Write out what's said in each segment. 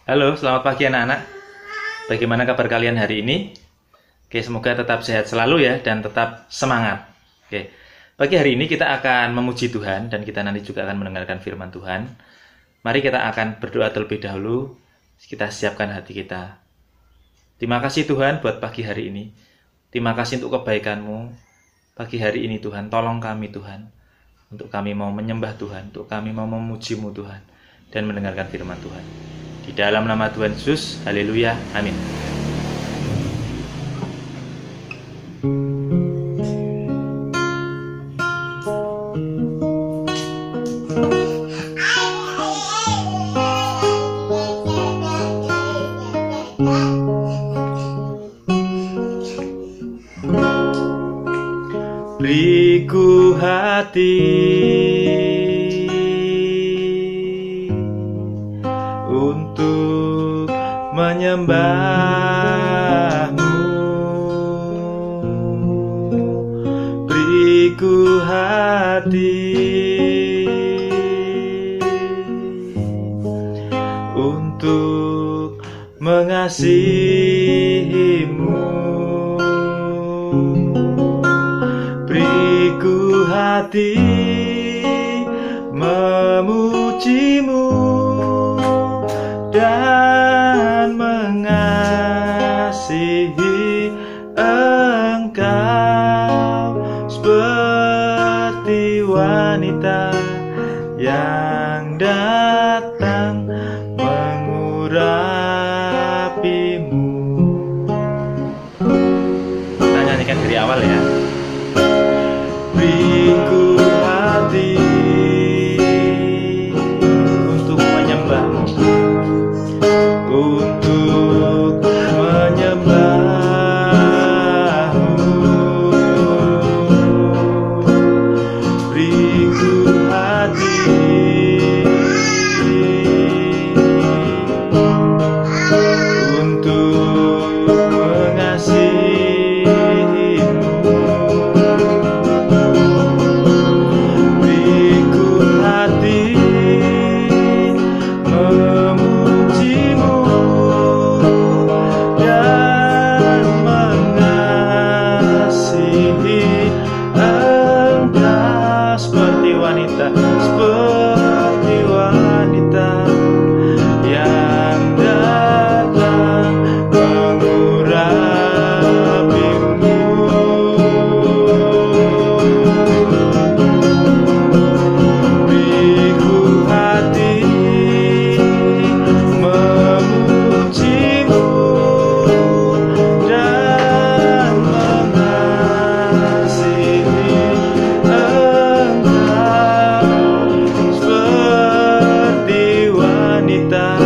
Halo, selamat pagi anak-anak. Bagaimana kabar kalian hari ini? Oke, semoga tetap sehat selalu ya dan tetap semangat. Oke, pagi hari ini kita akan memuji Tuhan dan kita nanti juga akan mendengarkan firman Tuhan. Mari kita akan berdoa terlebih dahulu. Kita siapkan hati kita. Terima kasih Tuhan buat pagi hari ini. Terima kasih untuk kebaikan-Mu. Pagi hari ini Tuhan, tolong kami Tuhan. Untuk kami mau menyembah Tuhan, untuk kami mau memuji-Mu Tuhan dan mendengarkan firman Tuhan. Di dalam nama Tuhan Yesus, haleluya, amin. Beriku hati untuk menyembah-Mu, beriku hati untuk mengasihi-Mu, beriku hati memuji-Mu dan mengasihi Engkau seperti wanita yang datang mengurapi-Mu. Kita nyanyikan dari awal ya. Beriku hati untuk menyembah-Mu, untuk menyembah-Mu, beriku hati untuk mengasihi-Mu, beriku hati memuji-Mu dan mengasihi Engkau seperti wanita yang datang mengurapi-Mu, beriku hati memuji-Mu dan mengasihi Engkau seperti wanita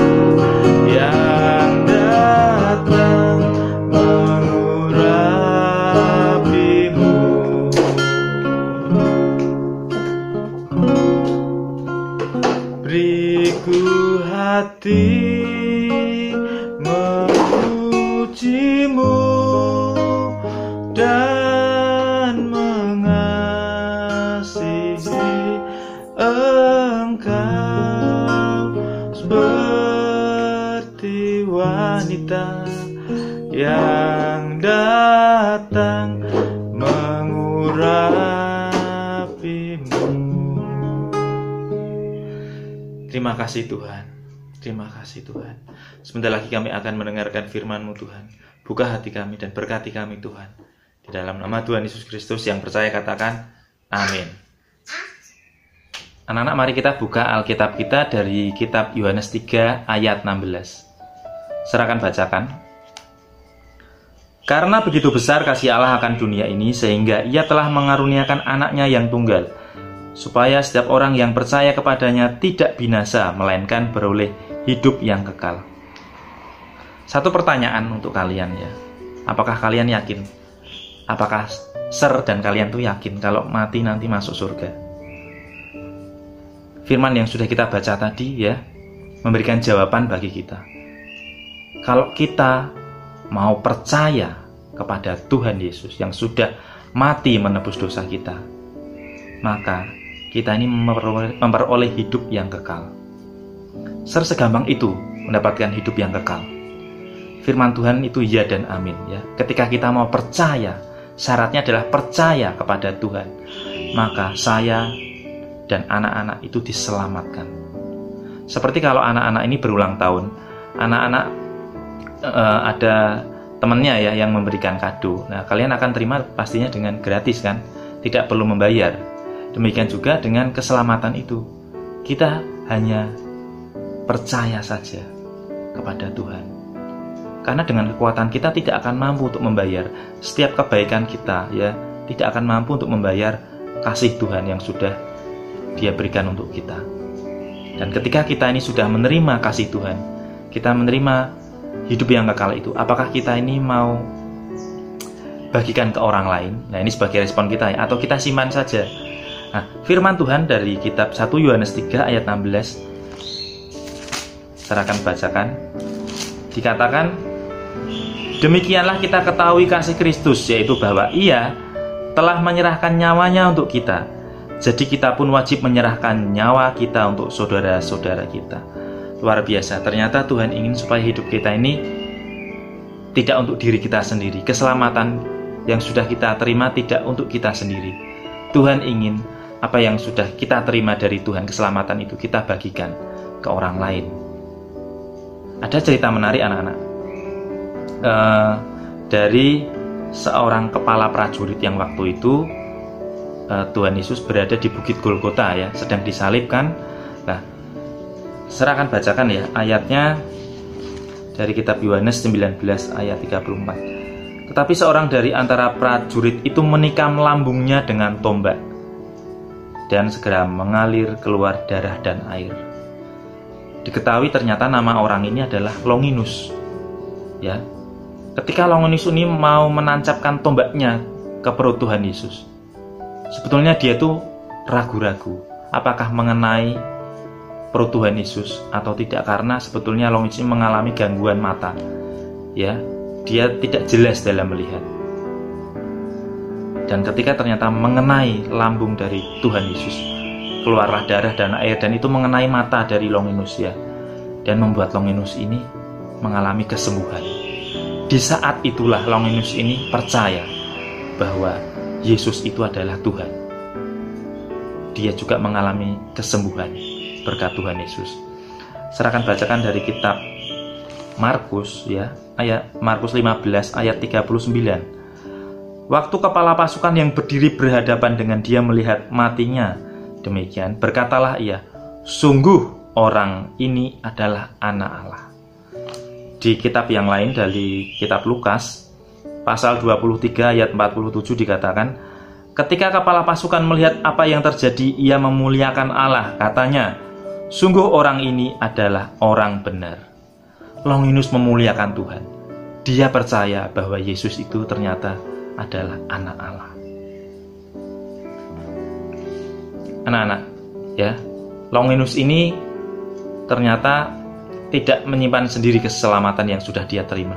yang datang mengurapi-Mu. Beriku hati memuji-Mu dan mengasihi Engkau seperti wanita yang datang mengurapi-Mu. Terima kasih Tuhan. Terima kasih Tuhan. Sebentar lagi kami akan mendengarkan firman-Mu Tuhan. Buka hati kami dan berkati kami Tuhan. Di dalam nama Tuhan Yesus Kristus yang percaya katakan amin. Anak-anak, mari kita buka Alkitab kita dari kitab Yohanes 3 ayat 16. Silakan bacakan. Karena begitu besar kasih Allah akan dunia ini sehingga Ia telah mengaruniakan anaknya yang tunggal, supaya setiap orang yang percaya kepadanya tidak binasa, melainkan beroleh hidup yang kekal. Satu pertanyaan untuk kalian ya. Apakah kalian yakin? Apakah Sir dan kalian tuh yakin kalau mati nanti masuk surga? Firman yang sudah kita baca tadi ya, memberikan jawaban bagi kita. Kalau kita mau percaya kepada Tuhan Yesus yang sudah mati menebus dosa kita, maka kita ini memperoleh hidup yang kekal. Segampang itu mendapatkan hidup yang kekal. Firman Tuhan itu ya dan amin ya. Ketika kita mau percaya, syaratnya adalah percaya kepada Tuhan, maka saya dan anak-anak itu diselamatkan. Seperti kalau anak-anak ini berulang tahun, anak-anak ada temannya ya yang memberikan kado. Nah, kalian akan terima pastinya dengan gratis kan, tidak perlu membayar. Demikian juga dengan keselamatan itu, kita hanya percaya saja kepada Tuhan. Karena dengan kekuatan kita tidak akan mampu untuk membayar setiap kebaikan kita ya, tidak akan mampu untuk membayar kasih Tuhan yang sudah Dia berikan untuk kita. Dan ketika kita ini sudah menerima kasih Tuhan, kita menerima hidup yang kekal itu, apakah kita ini mau bagikan ke orang lain? Nah, ini sebagai respon kita ya, atau kita simpan saja. Nah, firman Tuhan dari kitab 1 Yohanes 3 ayat 16, saya akan bacakan. Dikatakan, demikianlah kita ketahui kasih Kristus, yaitu bahwa Ia telah menyerahkan nyawanya untuk kita. Jadi kita pun wajib menyerahkan nyawa kita untuk saudara-saudara kita. Luar biasa, ternyata Tuhan ingin supaya hidup kita ini tidak untuk diri kita sendiri. Keselamatan yang sudah kita terima tidak untuk kita sendiri. Tuhan ingin apa yang sudah kita terima dari Tuhan, keselamatan itu kita bagikan ke orang lain. Ada cerita menarik anak-anak dari seorang kepala prajurit yang waktu itu Tuhan Yesus berada di Bukit Golgota ya, sedang disalibkan. Nah, saya akan bacakan ya ayatnya dari kitab Yohanes 19 ayat 34. Tetapi seorang dari antara prajurit itu menikam lambungnya dengan tombak, dan segera mengalir keluar darah dan air. Diketahui ternyata nama orang ini adalah Longinus. Ya, ketika Longinus ini mau menancapkan tombaknya ke perut Tuhan Yesus, sebetulnya dia tuh ragu-ragu apakah mengenai perut Tuhan Yesus atau tidak, karena sebetulnya Longinus ini mengalami gangguan mata. Ya, dia tidak jelas dalam melihat. Dan ketika ternyata mengenai lambung dari Tuhan Yesus, keluarlah darah dan air, dan itu mengenai mata dari Longinus ya, dan membuat Longinus ini mengalami kesembuhan. Di saat itulah Longinus ini percaya bahwa Yesus itu adalah Tuhan. Dia juga mengalami kesembuhan berkat Tuhan Yesus. Saya akan bacakan dari kitab Markus ya, ayat Markus 15 ayat 39. Waktu kepala pasukan yang berdiri berhadapan dengan dia melihat matinya demikian, berkatalah ia, sungguh orang ini adalah anak Allah. Di kitab yang lain dari kitab Lukas pasal 23 ayat 47 dikatakan, ketika kepala pasukan melihat apa yang terjadi, ia memuliakan Allah, katanya, sungguh orang ini adalah orang benar. Longinus memuliakan Tuhan. Dia percaya bahwa Yesus itu ternyata adalah anak Allah. Anak-anak, ya, Longinus ini ternyata tidak menyimpan sendiri keselamatan yang sudah dia terima.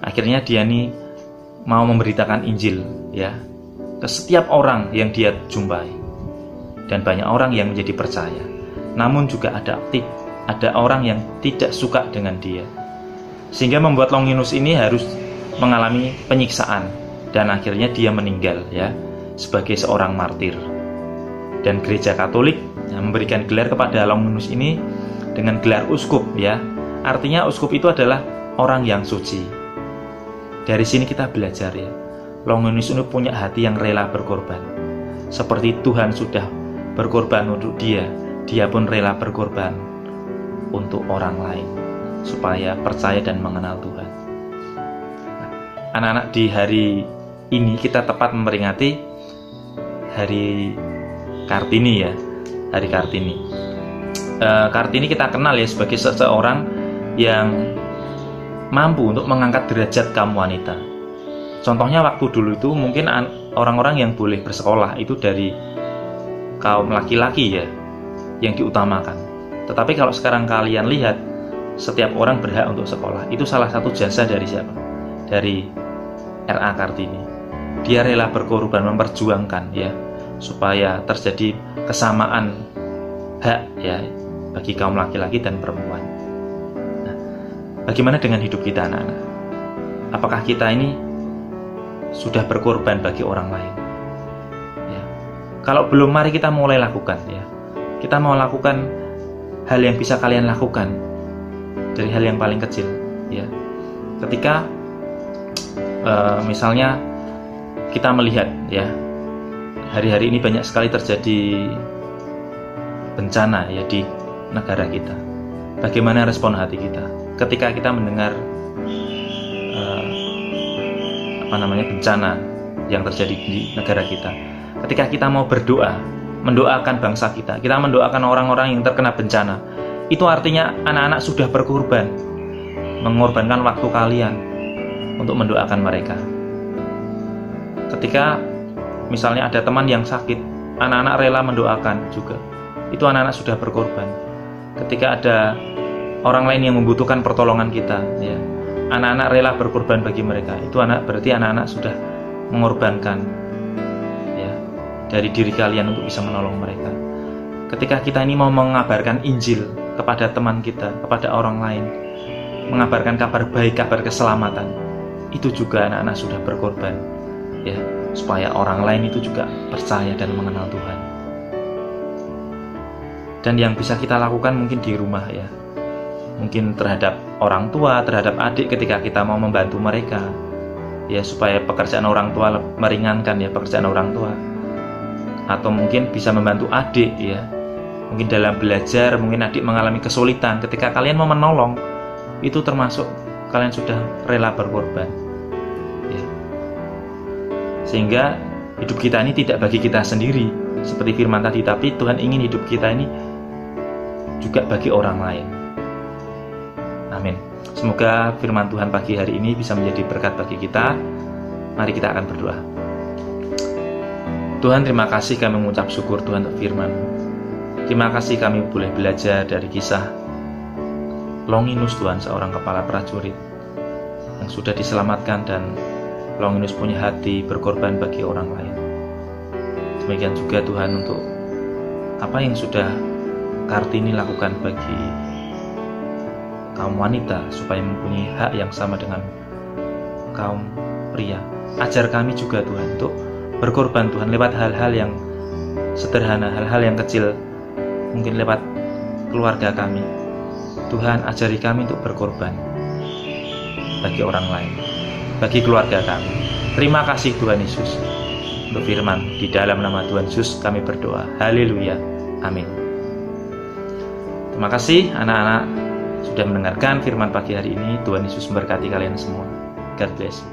Akhirnya dia nih mau memberitakan Injil ya ke setiap orang yang dia jumpai, dan banyak orang yang menjadi percaya. Namun juga ada orang yang tidak suka dengan dia, sehingga membuat Longinus ini harus mengalami penyiksaan, dan akhirnya dia meninggal ya sebagai seorang martir. Dan gereja Katolik memberikan gelar kepada Longinus ini dengan gelar uskup ya. Artinya uskup itu adalah orang yang suci. Dari sini kita belajar ya, Longinus ini punya hati yang rela berkorban. Seperti Tuhan sudah berkorban untuk dia, dia pun rela berkorban untuk orang lain supaya percaya dan mengenal Tuhan. Anak-anak, di hari ini kita tepat memperingati Hari Kartini ya, Hari Kartini. Kartini kita kenal ya sebagai seseorang yang mampu untuk mengangkat derajat kaum wanita. Contohnya waktu dulu itu mungkin orang-orang yang boleh bersekolah itu dari kaum laki-laki ya yang diutamakan. Tetapi kalau sekarang kalian lihat, setiap orang berhak untuk sekolah. Itu salah satu jasa dari siapa? Dari R.A. Kartini. Dia rela berkorban, memperjuangkan ya supaya terjadi kesamaan hak ya bagi kaum laki-laki dan perempuan. bagaimana dengan hidup kita anak-anak? Apakah kita ini sudah berkorban bagi orang lain? Ya. Kalau belum, mari kita mulai lakukan ya. Kita mau lakukan hal yang bisa kalian lakukan dari hal yang paling kecil ya. Ketika misalnya kita melihat ya, hari-hari ini banyak sekali terjadi bencana ya di negara kita. Bagaimana respon hati kita ketika kita mendengar bencana yang terjadi di negara kita? Ketika kita mau berdoa, mendoakan bangsa kita, kita mendoakan orang-orang yang terkena bencana, itu artinya anak-anak sudah berkorban, mengorbankan waktu kalian untuk mendoakan mereka. Ketika misalnya ada teman yang sakit, anak-anak rela mendoakan juga, itu anak-anak sudah berkorban. Ketika ada orang lain yang membutuhkan pertolongan kita ya, anak-anak rela berkorban bagi mereka, itu berarti anak-anak sudah mengorbankan ya dari diri kalian untuk bisa menolong mereka. Ketika kita ini mau mengabarkan Injil kepada teman kita, kepada orang lain, mengabarkan kabar baik, kabar keselamatan, itu juga anak-anak sudah berkorban ya, supaya orang lain itu juga percaya dan mengenal Tuhan. Dan yang bisa kita lakukan mungkin di rumah ya, mungkin terhadap orang tua, terhadap adik, ketika kita mau membantu mereka ya, supaya pekerjaan orang tua meringankan ya, pekerjaan orang tua. Atau mungkin bisa membantu adik ya, mungkin dalam belajar, mungkin adik mengalami kesulitan, ketika kalian mau menolong, itu termasuk kalian sudah rela berkorban ya. Sehingga hidup kita ini tidak bagi kita sendiri seperti firman tadi, tapi Tuhan ingin hidup kita ini juga bagi orang lain. Amin. Semoga firman Tuhan pagi hari ini bisa menjadi berkat bagi kita. Mari kita akan berdoa. Tuhan, terima kasih, kami mengucap syukur Tuhan untuk firman. Terima kasih kami boleh belajar dari kisah Longinus Tuhan, seorang kepala prajurit yang sudah diselamatkan, dan Longinus punya hati berkorban bagi orang lain. Demikian juga Tuhan untuk apa yang sudah Kartini lakukan bagi kaum wanita supaya mempunyai hak yang sama dengan kaum pria. Ajar kami juga Tuhan untuk berkorban Tuhan lewat hal-hal yang sederhana, hal-hal yang kecil, mungkin lewat keluarga kami. Tuhan, ajari kami untuk berkorban bagi orang lain, bagi keluarga kami. Terima kasih Tuhan Yesus untuk firman. Di dalam nama Tuhan Yesus kami berdoa. Haleluya. Amin. Terima kasih anak-anak sudah mendengarkan firman pagi hari ini. Tuhan Yesus memberkati kalian semua. God bless.